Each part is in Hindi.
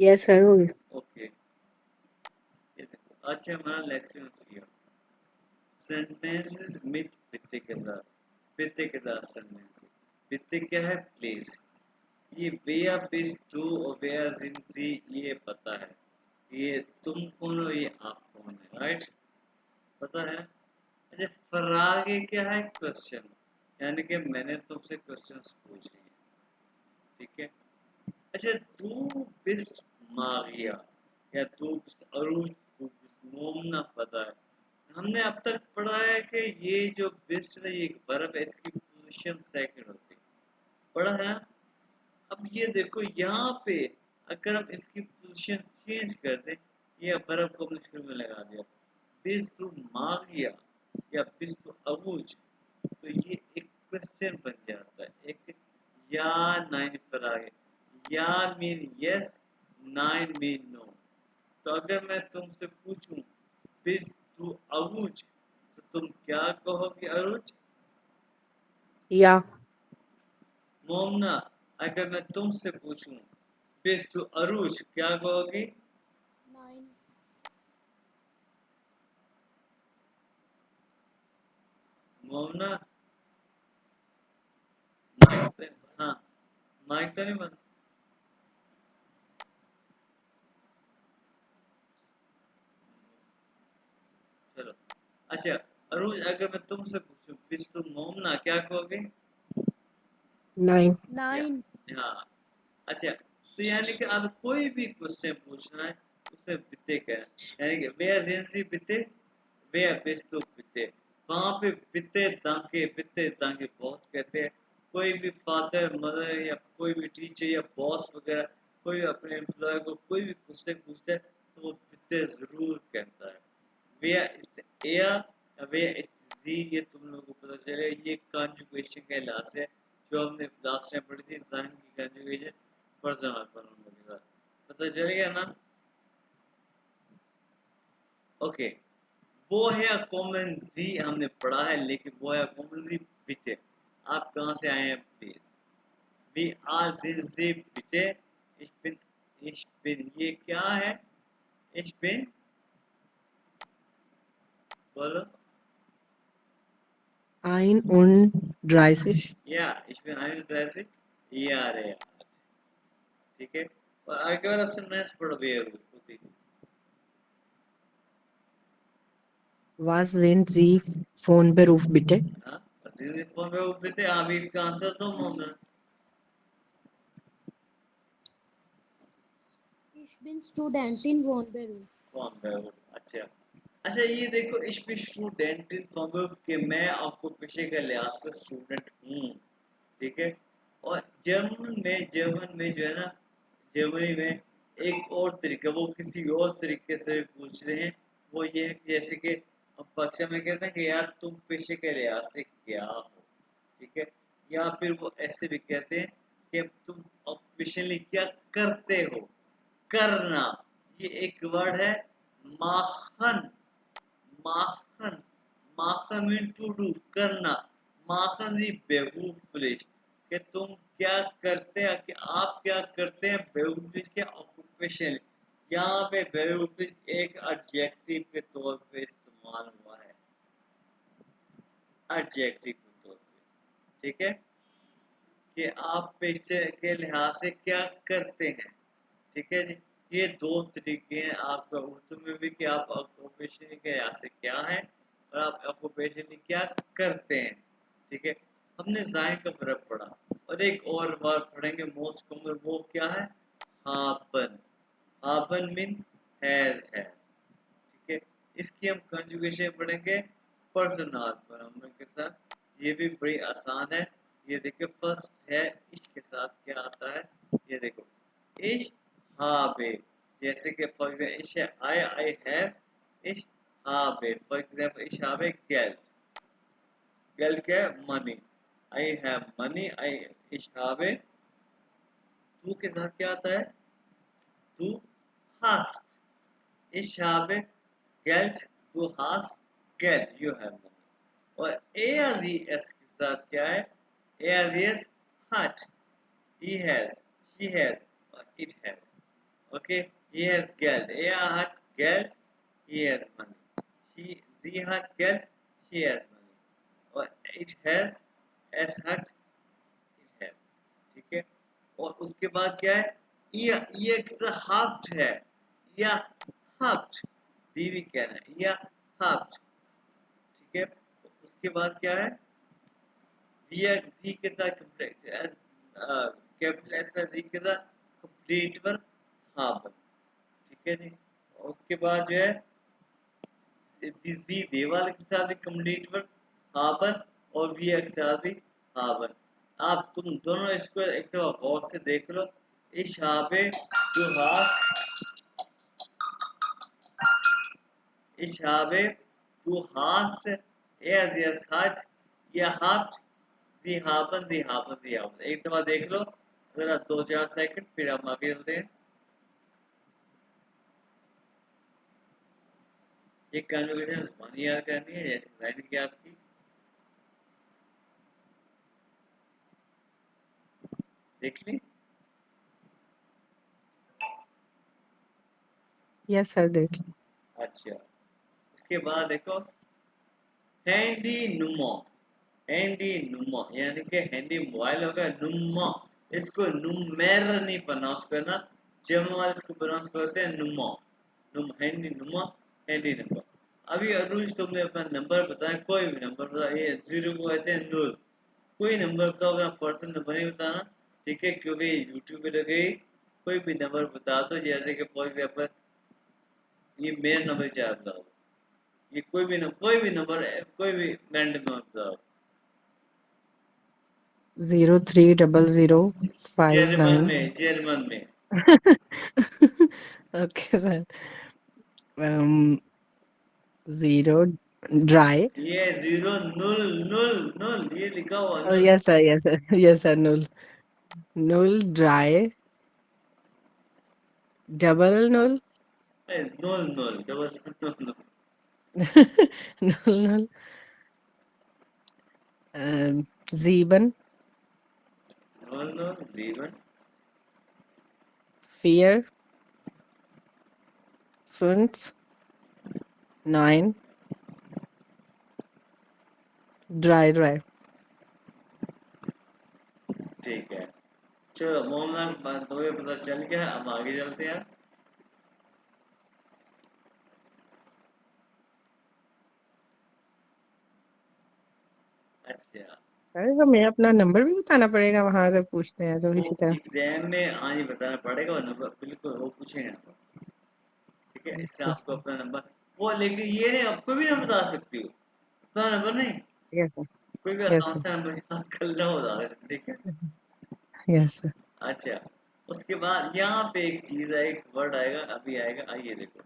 Yes, Arul. ओके, ये देखो आज है हमारा लेक्चर थ्री, सेंटेंसेस विद वित्ते के साथ सेंटेंस। वित्ते क्या है? प्लेस। ये वेयर बिस टू और वेयर जिनसी ये पता है। ये तुम कौन हो, ये आप कौन है, राइट? पता है। अच्छा, फरागे क्या है? क्वेश्चन, यानी कि मैंने तुमसे क्वेश्चंस पूछे हैं, ठीक है। अच्छा, तू बिस्ट मारिया या तू बिस्ट अरूज, तू बिस्ट मोमना पता है। हमने अब तक पढ़ा है कि ये जो बिस्ट है ये एक वर्ब है, इसकी पोजीशन सेकंड होती है, पढ़ा है। अब ये देखो यहाँ पे अगर हम इसकी पोजीशन चेंज कर दें, ये वर्ब को हमने शुरू में लगा दिया, बिस्तु मागिया या बिस्तु अबूज, तो ये एक क्वेश्चन बन जाता है, एक या नाइन पर आगे। या mean yes, nine mean no. तो अगर मैं तुमसे पूछूं बिस्तु अबूज, तो तुम क्या कहोगे? अरुज। Yeah. मोमना, अगर मैं तुमसे पूछूं बिस्तु अरुज, क्या कहोगी? Nine. मोमना, माइक पे, हाँ, माइक तो नहीं बंद। चलो, अच्छा, अरुज अगर मैं तुमसे पूछूं बिस्तु मोमना, क्या कहोगे? 9. या, Nine. हाँ। अच्छा, तो यानी कि आप कोई भी क्वेश्चन पूछना है उसमें बिते का है। यानी कि वे एजेंसी बिते, वे बेस्तो बिते, वहाँ पे बिते दांगे बहुत कहते हैं। कोई भी फादर मदर या कोई भी टीचर या बॉस वगैरह कोई अपने एम्प्लॉय को कोई भी क्वेश्चन पूछता है तो वो बिते जरूर कहता है। वे इस एयर या वे इस जी, ये तुम लोगों को पता चले, ये कॉन्जुगेशन का लास्ट है जो हमने लास्ट टाइम पढ़ी थी, जहन की कॉन्जुगेशन पर्सनल प्रोनाउन के साथ। पता चल गया ना? ओके, वो है कॉमन जी हमने पढ़ा है, लेकिन वो है कॉमन जी बिटे। आप कहाँ से आए हैं प्लीज? वी आर जिन जी बिटे। इश बिन ये क्या है? इश बिन, बोलो। 31 या इश बिन आई ड्रेस, ये आ रहे हैं, ठीक है। और आगे वाला सेंटेंस पढ़ो भी होती। Was sind Sie von Beruf bitte? हाँ, जिन फॉर्म में वो बिटे, आप इसका आंसर दो मोमना। Ich bin Student in Wohnberuf. Form है वो, अच्छा। अच्छा, ये देखो इसमें स्टूडेंट इन फॉर्म के मैं आपको पेशे का लिहाज से स्टूडेंट हूँ, ठीक है। और जर्मन में जो है ना, जर्मनी में एक और तरीका, वो किसी और तरीके से पूछ रहे हैं। वो ये है कि जैसे कि अब परीक्षा में कहते हैं कि यार तुम पेशे के लिहाज से क्या हो, ठीक है। या फिर वो ऐसे भी कहते हैं कि तुम ऑक्यूपेशनली क्या करते हो। करना, ये एक वर्ड है, माखन। माखन, माखन मीन टू डू, करना। माखन जी बेवकूफिश, कि तुम क्या करते हैं, कि आप क्या करते हैं बेवकूफिश के ऑक्यूपेशन। यहाँ पे बेवकूफिश एक एडजेक्टिव के तौर पे इस्तेमाल हुआ है, एडजेक्टिव के तौर पे, ठीक है। कि आप पेशे के लिहाज से क्या करते हैं, ठीक है जी। ये दो तरीके हैं आपका उर्दू में भी कि आप ऑक्यूपेशन के लिहाज से क्या है और आप ऑक्यूपेशन क्या करते हैं, ठीक है। हमने जाय का वर्ब पढ़ा, और एक और वर्ब पढ़ेंगे मोस्ट कॉमन, वो क्या है? हाबन। हाबन मीन हैज है, ठीक है। इसकी हम कंजुगेशन पढ़ेंगे पर्सनल प्रोनाउन के साथ, ये भी बड़ी आसान है। ये देखिए फर्स्ट है इश के साथ क्या आता है, ये देखो इश हाबे, जैसे कि फॉर एग्जाम्पल इश आई हैव इश हाबे, फॉर एग्जाम्पल इश हाबे गेल्ड। गेल्ड क्या है? मनी। आई हैव मनी, आई इश हाबे। तू के साथ क्या आता है? तू hast, ich habe Geld, du hast Geld, you have money। और ARES के साथ क्या है? ARES hat, he has, she has और it has। Okay, he has Geld. Er hat Geld. He has money. Sie hat Geld. She has money. और it has, es hat, it has. ठीक है. और उसके बाद क्या है? Ihr gehabt है. Ihr habt. बीवी कहना है. Ihr habt. ठीक है. उसके बाद क्या है? Wir sie के साथ कैपिटल एस जी के साथ कंप्लीट वर्ब haben. ठीक है जी. और उसके बाद जो है दी देवाल के साथ भी कंप्लीट वर्ब haben और वी के साथ भी haben. आप तुम दोनों इसको एक दफा गौर से देख लो. Ich habe, du hast, ich habe, du hast, er hat, ihr habt, sie haben, sie haben, sie haben. एक दफा देख लो जरा 2-4 सेकंड, फिर हम आगे चलते हैं. ये कन्वर्सेशन जुबानी याद करनी है, जैसे लाइन की आपकी. देख ली. यस सर देख ली. अच्छा, उसके बाद देखो हैंडी नुमा. हैंडी नुमा यानी कि हैंडी मोबाइल होगा. नुमा इसको नुमेर नहीं प्रोनाउंस करना. जर्मन वाले इसको प्रोनाउंस करते हैं नुमा. हैंडी नुमा, हैंडी नंबर. अभी अरूज तुमने अपना नंबर बताया, कोई भी नंबर बताओ. ये 0 को कहते हैं 0. कोई नंबर बताओ, अपना पर्सनल नंबर नहीं बताना. ठीक है, क्योंकि यूट्यूब पे लगे. कोई भी नंबर बता दो, जैसे कि फॉर एग्जाम्पल ये मेरा नंबर चार बताओ. ये कोई भी नंबर कोई भी रैंडम नंबर बताओ. 030059. जर्मन में ओके सर. 0 ड्राई. ये 0 0 0 0 ये लिखा हुआ Oh 0. yes sir, yes sir, yes sir. Null dry. Double null. 0 0 double 0 Null. Sieben. 0 0 जीवन. Vier. 5. 9. Dry. ठीक है. चलो मोहम्मद तुम्हें पता चल गया. हम आगे चलते हैं. अच्छा, सर हमें अपना नंबर भी बताना पड़ेगा वहां अगर पूछते हैं तो वो इसी तरह. एग्जाम में आज बताना पड़ेगा. और नंबर बिल्कुल वो पूछेंगे आपको. ठीक है, इसका Okay, आपको sir. अपना नंबर वो. लेकिन ये नहीं, आपको भी ना बता सकती हो अपना नंबर. नहीं, Yes sir. कोई भी Yes आसान sir. सा नंबर याद कर लो, बता दे. ठीक है. Yes sir. अच्छा, उसके बाद यहाँ पे एक चीज है, एक वर्ड आएगा, अभी आएगा. आइए देखो,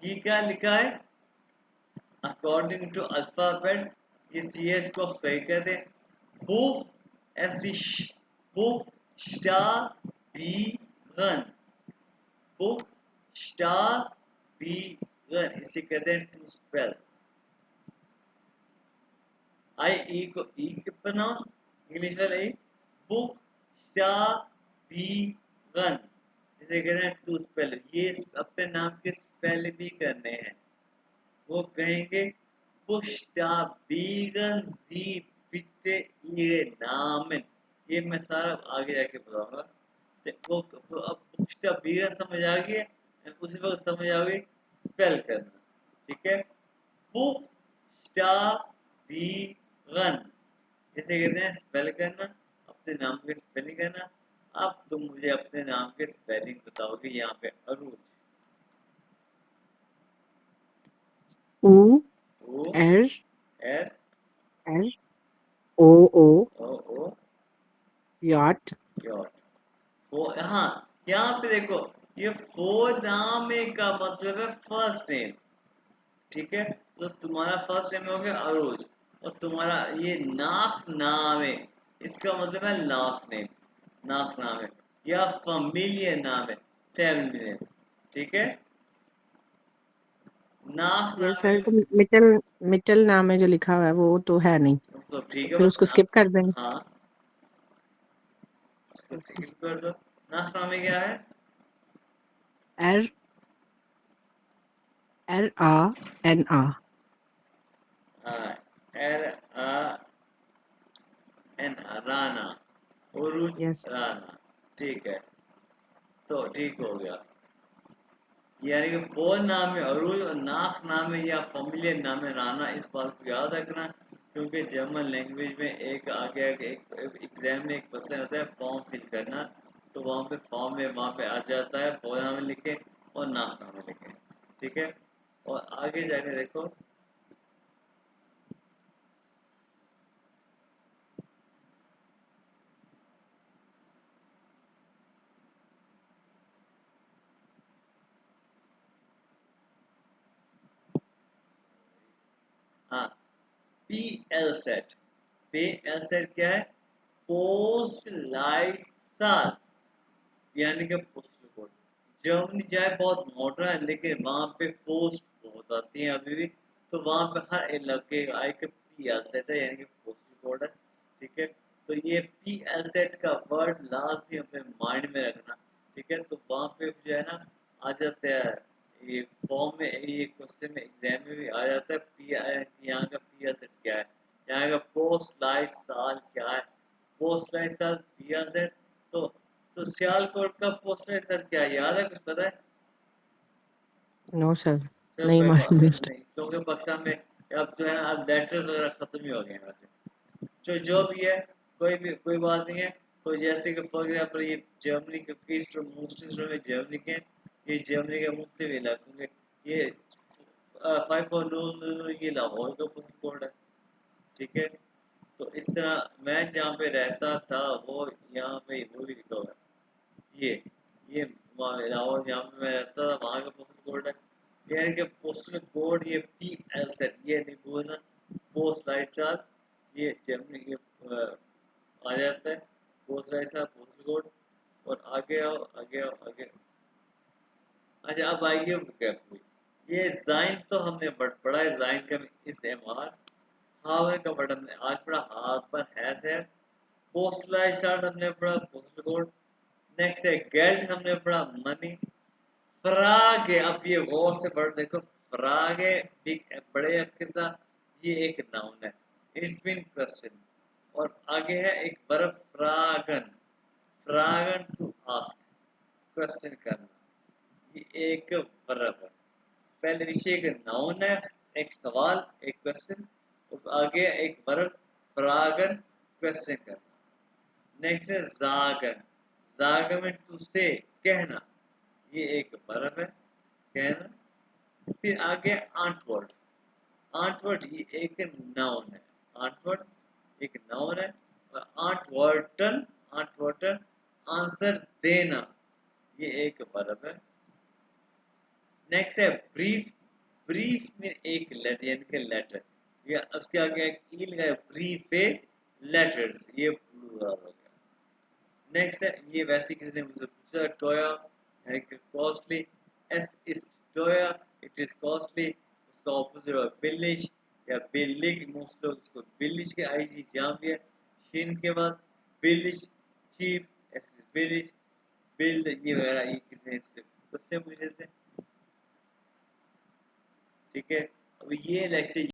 ये क्या लिखा है. अकॉर्डिंग टू अल्फाबेट्स ये सी एच को सही कर दे. बुक ऐसी book star be run. Book star be run इसे कहते हैं टू स्पेल. आई ई को ई के प्रोनाउंस इंग्लिश वाला ई. बुक स्टार बी रन इसे कहते हैं टू स्पेल. ये अपने नाम के स्पेल भी करने हैं. वो कहेंगे बुश्ताबीगन जी बिटे ये नामन. ये मैं सारा आगे जाके बताऊंगा. वो अब बुश्ताबीगन समझ आ गई है, उसी वक्त समझ आ गई स्पेल करना. ठीक है, बुश्ताबीगन इसे कहते हैं स्पेल करना. अपने नाम के स्पेलिंग करना. अब तुम मुझे अपने नाम के स्पेलिंग बताओगे. यहाँ पे अरूज. U O R R R O O O yacht. Your. वो हाँ, यहाँ पे देखो, ये फोर नाम का मतलब है फर्स्ट नेम. ठीक है, तो तुम्हारा फर्स्ट नेम हो गया अरोज. और तुम्हारा ये नाफ नाम है, इसका मतलब है लास्ट नेम. नाफ नाम है या फैमिलियर नाम है, फैमिली नेम. ठीक है, नाफ ये नाम सर है. तो मिटल नाम है जो लिखा हुआ है वो तो है नहीं. तो ठीक तो है, फिर बस उसको स्किप कर देंगे. हाँ, इसको स्किप कर दो. नाफ नाम में क्या है? R Rana. RAN Rana, उरुज Yes. Rana. ठीक है, तो ठीक हो गया। यानी कि फोन नाम है अरूज और नाक नाम है या फैमिलियर नाम है राना। इस बात को याद रखना, क्योंकि जर्मन लैंग्वेज में एक आगे एक एग्जाम में एक क्वेश्चन होता है फॉर्म फिल करना, तो वहाँ पे फॉर्म में वहाँ पे आ जाता है फोन नाम लिखे और नाक नाम लिखे। ठीक है, और आगे जाके देखो हाँ, PL सेट। PL सेट क्या है? पोस्ट लाइट साल, यानी कि पोस्टल कोड। जर्मनी चाहे बहुत मॉडर्न है, लेकिन वहाँ पे पोस्ट बहुत आती है अभी भी, तो वहाँ पे हर इलाके का एक PL सेट है, यानी कि पोस्टल कोड है। ठीक है, तो ये PL सेट का वर्ड लास्ट भी अपने माइंड में रखना। ठीक है, तो वहाँ पे जो है ना आ जाता है, ये फॉर्म में ये क्वेश्चन में एग्जाम में भी आ जाता है यहाँ का PL सेट क्या है, यहाँ का पोस्ट लाइट साल क्या है। पोस्ट लाइट साल PL सेट। तो सियालकोट का पोस्टर सर क्या याद है, कुछ पता है? No, sir. सर नहीं कोई बात मालूम। नहीं, क्योंकि बक्सा में अब जो है ना अब लेटर्स वगैरह खत्म ही हो गए हैं वैसे। जो भी है, कोई बात नहीं है। तो जैसे कि फॉर एग्जाम्पल ये जर्मनी के मोस्ट में जर्मनी के, ये जर्मनी के मुख्य इलाकों के, ये 5400 ये लाहौर का पोस्ट कोड है। ठीक है, तो इस तरह मैं जहाँ पे रहता था वो यहाँ पे वो भी लिखा हुआ है। ये लाहौर जहाँ पे मैं रहता था वहाँ का पोस्टल कोड है। यानी कि पोस्टल कोड ये PL सेट, ये नहीं भूलना। पोस्ट लाइट चार्ज, ये जर्मनी ये आ जाता है post light charge postal code. और आगे आओ आगे आओ आगे। अच्छा, अब आइए vocabulary। ये जाइन तो हमने पढ़ा है, जाइन का इस्तेमाल। हावर का वर्ड हमने आज पढ़ा, हार पर है। पोस्ट लाइट चार्ज हमने पढ़ा, पोस्टल कोड। नेक्स्ट है गेल्ड, हमने पढ़ा मनी। फ्रागे, अब ये गौर से पढ़ देखो, फ्रागे बिग बड़े एफ के साथ, ये एक नाउन है, इट्स बीन क्वेश्चन। और आगे है एक वर्ब फ्रागन, फ्रागन टू आस्क, क्वेश्चन करना, ये एक वर्ब है। पहले विषय एक नाउन है, एक सवाल एक क्वेश्चन, और आगे एक वर्ब फ्रागन, क्वेश्चन करना। नेक्स्ट है जागन, जागन में टू से कहना, ये एक वर्ब है कहना। फिर आगे आंटवर्ड, आंटवर्ड ये एक नाउन है, आंटवर्ड एक नाउन है। और आंटवर्टन, आंटवर्टन आंसर देना, ये एक वर्ब है। नेक्स्ट है ब्रीफ, ब्रीफ में एक लेटर यानी कि लेटर, ये उसके आगे एक ई लगाया, ब्रीफ ए लेटर्स, ये प्लूरल हो गया। नेक्स्ट है, ये वैसे किसी ने मुझसे पूछा, टोया यानी कि costly, S is Toya, it is costly, उसका ऑपोजिट है बिलिश या बिलिग, मोस्ट लोग इसको बिलिश के आईजी जाम दिया। शीन के बाद बिलिश, चीप, एस इज बिलिश, बिल्ड, ये वगैरह ये किसी ने इससे पूछे थे। ठीक है, अब ये लेक्चर